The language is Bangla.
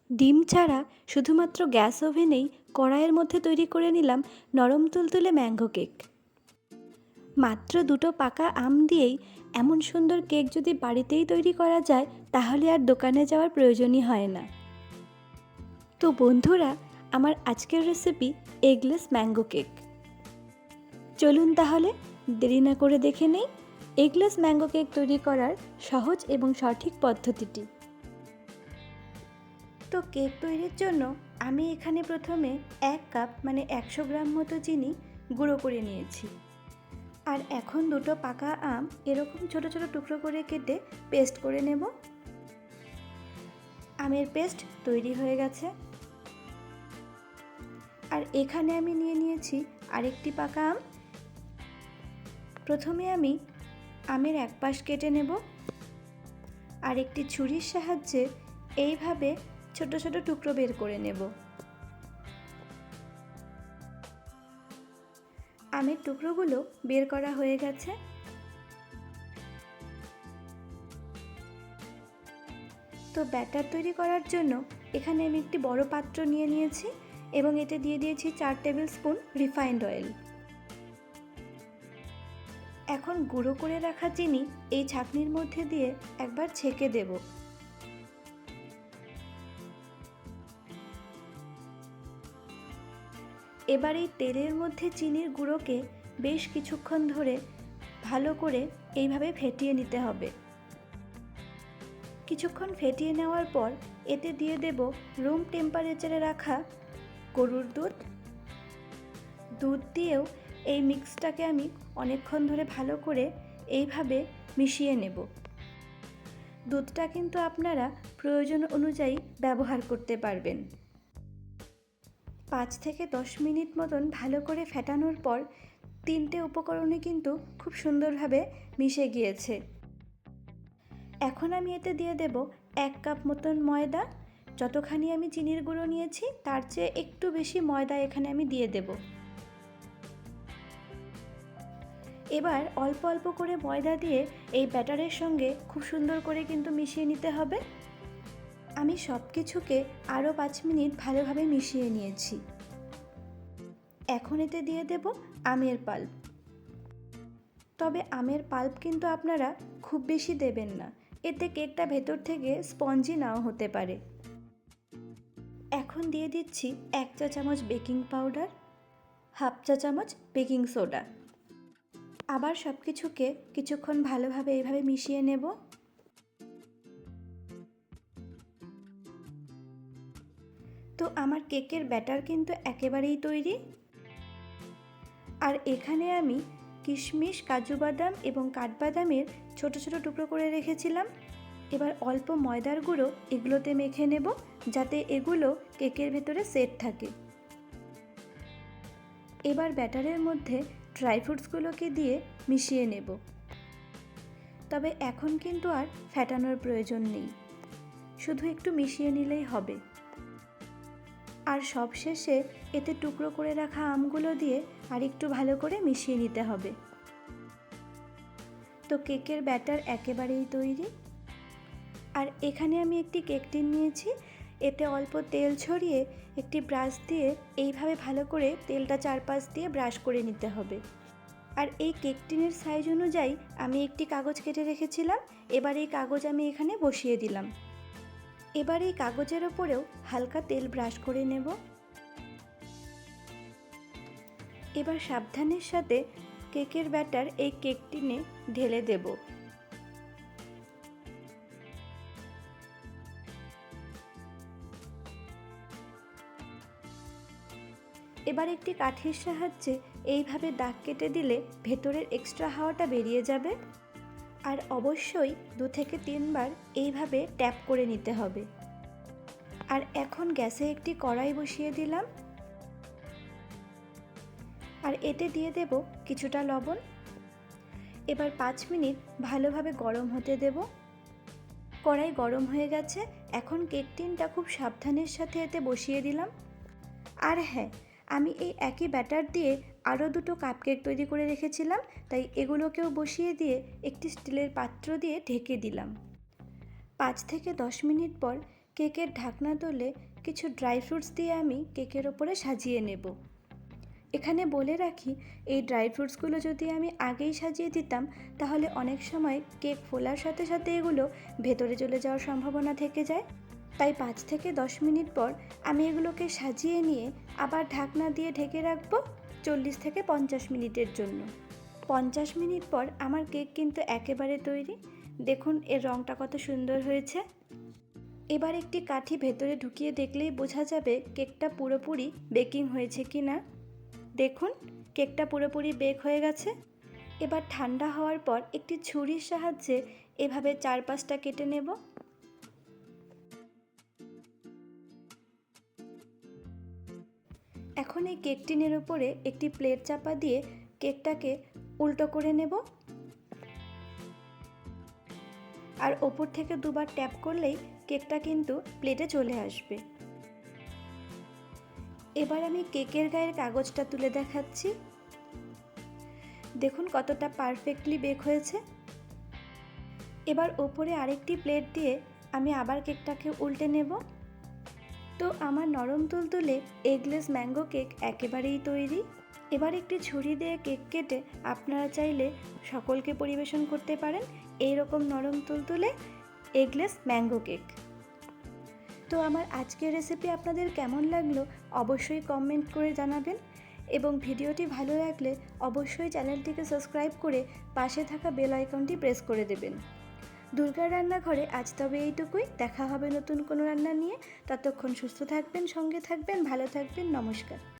ডিম ছাড়া শুধুমাত্র গ্যাস ওভেনেই কড়াইয়ের মধ্যে তৈরি করে নিলাম নরম তুলতুলে ম্যাঙ্গো কেক। মাত্র দুটো পাকা আম দিয়েই এমন সুন্দর কেক যদি বাড়িতেই তৈরি করা যায় তাহলে আর দোকানে যাওয়ার প্রয়োজনই হয় না। তো বন্ধুরা, আমার আজকের রেসিপি এগলেস ম্যাঙ্গো কেক। চলুন তাহলে দেরি না করে দেখে নেই এগলেস ম্যাঙ্গো কেক তৈরি করার সহজ এবং সঠিক পদ্ধতিটি। তো কেক তৈরির জন্য আমি এখানে প্রথমে 1 কাপ মানে 100 গ্রাম মতো চিনি গুঁড়ো করে নিয়েছি। আর এখন দুটো পাকা আম এরকম ছোট ছোট টুকরো করে কেটে পেস্ট করে নেব। আমের পেস্ট তৈরি হয়ে গেছে। আর এখানে আমি নিয়ে নিয়েছি আরেকটি পাকা আম। প্রথমে আমি আমের এক পাশ কেটে নেব আর একটি ছুরির সাহায্যে এইভাবে ছোট ছোট টুকরো বের করে নেব। আমের টুকরোগুলো বের করা হয়ে গেছে। তো ব্যাটার তৈরি করার জন্য এখানে আমি একটি বড় পাত্র নিয়ে নিয়েছি এবং এতে দিয়ে দিয়েছি 4 টেবিল স্পুন রিফাইন্ড অয়েল। এখন গুঁড়ো করে রাখা চিনি এই ছাঁকনির মধ্যে দিয়ে একবার ছেঁকে দেব। এবার এই তেলের মধ্যে চিনির গুঁড়োকে বেশ কিছুক্ষণ ধরে ভালো করে এইভাবে ফেটিয়ে নিতে হবে। কিছুক্ষণ ফেটিয়ে নেওয়ার পর এতে দিয়ে দেব রুম টেম্পারেচারে রাখা গরুর দুধ। দুধ দিয়েও এই মিক্সটাকে আমি অনেকক্ষণ ধরে ভালো করে এইভাবে মিশিয়ে নেব। দুধটা কিন্তু আপনারা প্রয়োজন অনুযায়ী ব্যবহার করতে পারবেন। 5 থেকে 10 মিনিট মতন ভালো করে ফেটানোর পর তিনটে উপকরণে কিন্তু খুব সুন্দরভাবে মিশে গিয়েছে। এখন আমি এতে দিয়ে দেব 1 কাপ মতন ময়দা। যতখানি আমি চিনির গুঁড়ো নিয়েছি তার চেয়ে একটু বেশি ময়দা এখানে আমি দিয়ে দেব। এবার অল্প অল্প করে ময়দা দিয়ে এই ব্যাটারের সঙ্গে খুব সুন্দর করে কিন্তু মিশিয়ে নিতে হবে। আমি সব কিছুকে আরও 5 মিনিট ভালোভাবে মিশিয়ে নিয়েছি। এখন এতে দিয়ে দেব আমের পাল্প। তবে আমের পাল্প কিন্তু আপনারা খুব বেশি দেবেন না, এতে কেকটা ভেতর থেকে স্পঞ্জি নাও হতে পারে। এখন দিয়ে দিচ্ছি 1 চা চামচ বেকিং পাউডার, হাফ চা চামচ বেকিং সোডা। আবার সব কিছুকে কিছুক্ষণ ভালোভাবে এইভাবে মিশিয়ে নেব। তো আমার কেকের ব্যাটার কিন্তু একেবারেই তৈরি। আর এখানে আমি কিশমিশ, কাজু বাদাম এবং কাঠবাদামের ছোট ছোট টুকরো করে রেখেছিলাম। এবার অল্প ময়দার গুঁড়ো এগুলোতে মেখে নেব যাতে এগুলো কেকের ভেতরে সেট থাকে। এবার ব্যাটারের মধ্যে ড্রাই ফ্রুটসগুলোকে দিয়ে মিশিয়ে নেব। তবে এখন কিন্তু আর ফেটানোর প্রয়োজন নেই, শুধু একটু মিশিয়ে নিলেই হবে। আর সবশেষে এতে টুকরো করে রাখা আমগুলো দিয়ে আর একটু ভালো করে মিশিয়ে নিতে হবে। তো কেকের ব্যাটার একেবারেই তৈরি। আর এখানে আমি একটি কেক টিন নিয়েছি, এতে অল্প তেল ছড়িয়ে একটি ব্রাশ দিয়ে এইভাবে ভালো করে তেলটা চারপাশ দিয়ে ব্রাশ করে নিতে হবে। আর এই কেক টিনের সাইজ অনুযায়ী আমি একটি কাগজ কেটে রেখেছিলাম। এবার এই কাগজ আমি এখানে বসিয়ে দিলাম। এবার এই কাগজের ওপরেও হালকা তেল ব্রাশ করে নেব। এবার সাবধানের সাথে কেকের ব্যাটার এই কেক টিনে ঢেলে দেব। এবার একটি কাঠির সাহায্যে এইভাবে দাগ কেটে দিলে ভেতরের এক্সট্রা হাওয়াটা বেরিয়ে যাবে। আর অবশ্যই 2 থেকে 3 বার এইভাবে ট্যাপ করে নিতে হবে। আর এখন গ্যাসে একটি কড়াই বসিয়ে দিলাম আর এতে দিয়ে দেব কিছুটা লবণ। এবার 5 মিনিট ভালোভাবে গরম হতে দেব। কড়াই গরম হয়ে গেছে। এখন কেক টিনটা খুব সাবধানের সাথে এতে বসিয়ে দিলাম। আর হ্যাঁ, আমি এই একই ব্যাটার দিয়ে আরও দুটো কাপকেক তৈরি করে রেখেছিলাম, তাই এগুলোকেও বসিয়ে দিয়ে একটি স্টিলের পাত্র দিয়ে ঢেকে দিলাম। 5 থেকে 10 মিনিট পর কেকের ঢাকনা তুলে কিছু ড্রাই ফ্রুটস দিয়ে আমি কেকের ওপরে সাজিয়ে নেব। এখানে বলে রাখি, এই ড্রাই ফ্রুটসগুলো যদি আমি আগেই সাজিয়ে দিতাম তাহলে অনেক সময় কেক ফোলার সাথে সাথে এগুলো ভেতরে চলে যাওয়ার সম্ভাবনা থেকে যায়। তাই 5 থেকে 10 মিনিট পর আমি এগুলোকে সাজিয়ে নিয়ে আবার ঢাকনা দিয়ে ঢেকে রাখবো 40 থেকে 50 মিনিটের জন্য। 50 মিনিট পর আমার কেক কিন্তু একেবারে তৈরি। দেখুন এর রঙটা কত সুন্দর হয়েছে। এবার একটি কাঠি ভেতরে ঢুকিয়ে দেখলেই বোঝা যাবে কেকটা পুরোপুরি বেকিং হয়েছে কি না। দেখুন কেকটা পুরোপুরি বেক হয়ে গেছে। এবার ঠান্ডা হওয়ার পর একটি ছুরির সাহায্যে এভাবে চারপাশটা কেটে নেব। এখন এই কেক টিনের উপরে একটি প্লেট চাপা দিয়ে কেকটাকে উল্টো করে নেব, আর ওপর থেকে দুবার ট্যাপ করলেই কেকটা কিন্তু প্লেটে চলে আসবে। এবার আমি কেকের গায়ের কাগজটা তুলে দেখাচ্ছি। দেখুন কতটা পারফেক্টলি বেক হয়েছে। এবার ওপরে আরেকটি প্লেট দিয়ে আমি আবার কেকটাকে উল্টে নেব। তো আমার নরম তুলতুলে এগলেস ম্যাঙ্গো কেক একেবারেই তৈরি। এবার একটি ছুরি দিয়ে কেক কেটে আপনারা চাইলে সকলকে পরিবেশন করতে পারেন এই রকম নরম তুলতুলে এগলেস ম্যাঙ্গো কেক। তো আমার আজকের রেসিপি আপনাদের কেমন লাগলো অবশ্যই কমেন্ট করে জানাবেন, এবং ভিডিওটি ভালো লাগলে অবশ্যই চ্যানেলটিকে সাবস্ক্রাইব করে পাশে থাকা বেল আইকনটি প্রেস করে দেবেন। দুর্গার রান্নাঘরে আজ তবে এইটুকুই। দেখা হবে নতুন কোনো রান্না নিয়ে। ততক্ষণ সুস্থ থাকবেন, সঙ্গে থাকবেন, ভালো থাকবেন। নমস্কার।